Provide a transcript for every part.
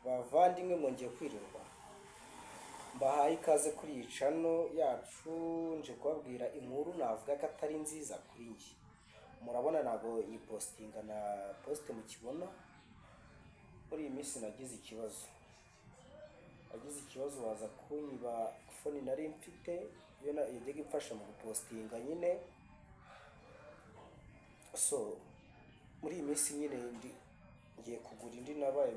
Bavandimwe mwongeye kwirirwa, mbahaye ikaze kuri iyi channel yacu. Nje kubabwira inkuru navuga ko atari nziza kuri njye. Murabona ntago iyi postinga na post mukibona. Muri iyi minsi nagize ikibazo waza kunyiba phone nari mfite iyo yajyaga imfasha mu postinga nyine. So muri iyi minsi nyine ngiye kugura indi nabaye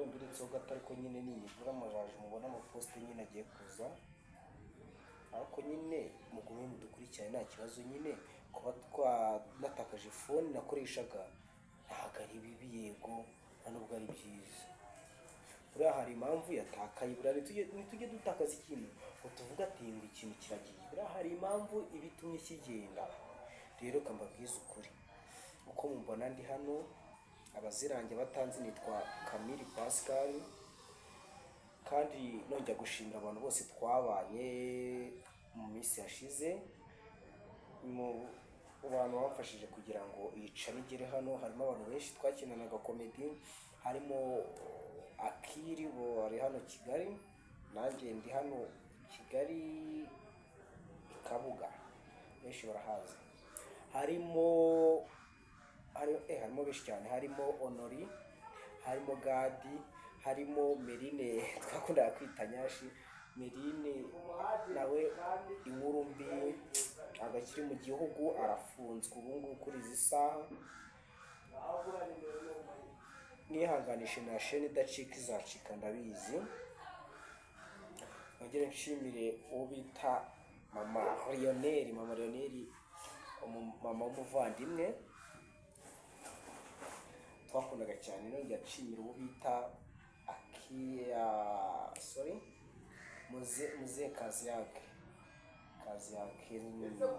mbiri nzoga, ariko nyine niyigura amaraje mubona ama post nyine agiye kuza. Ariko nyine mugume mudukurikirane nta kibazo, nyine kuba natakaje phone nakoreshaga ntago ari bibi, yego nta nubwo ari byiza. Buriya hari impamvu yatakaye, buriya nitujye dutakaza ikintu ngo tuvuga ati ngo ikintu kiragiye, buriya hari impamvu ibitumye kigenda. Rero kambabwiza ukuri, uko mubona ndi hano, abazirange batanzi nitwa Camille Pascal, kandi nongera gushimira abantu bose twabanye mu minsi yashize, mu bantu bamfashije kugira ngo iyi channel igere hano. Harimo abantu benshi twakinanaga comedy, harimo Akiri bo ari hano Kigali, nanjye ndi hano Kigali Kabuga, benshi barahazi. Harimo benshi cyane, harimo Honori, harimo Gadi, harimo Merine twakundaga kwita Nyashi. Merine nawe inkuru mbi, agakiri mu gihugu, arafunzwe ubu ngubu kuri izi saha. Nihanganishe na shene idacika izacika ndabizi. Nongere nshimire uwo bita Mama Lionel, mama w'umuvandimwe twakundaga cyane. Nongera nshimira uwo bita Muze Kaziyake.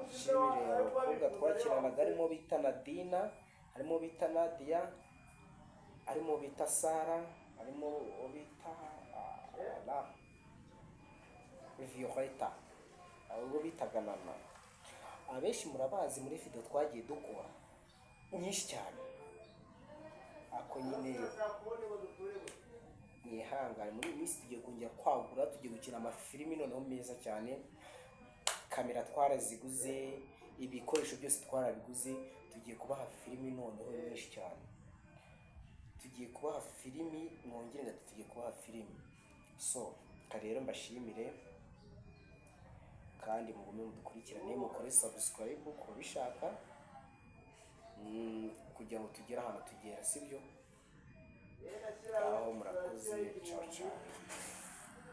Nshimire abakobwa twakinanaga, harimo bita Nadina, harimo bita Nadia, harimo bita Sara, harimo bita Violeta, abo bitaga Nana. Abenshi murabazi muri video twagiye dukora nyinshi cyane. Ako nyine mwihangane, muri minsi tugiye kongera kwagura, tugiye gukina amafilimi noneho meza cyane. Kamera twaraziguze, ibikoresho byose twarabiguze, tugiye kubaha filimi noneho nyinshi cyane. Tugiye kubaha filimi, mwongere ngo tugiye kubaha filimi. So rero mbashimire, kandi mugume mudukurikirane, mukore subscribe ku bishaka, kugira ngo tugere ahantu tugera, sibyo? Aho murakoze, ciao ciao.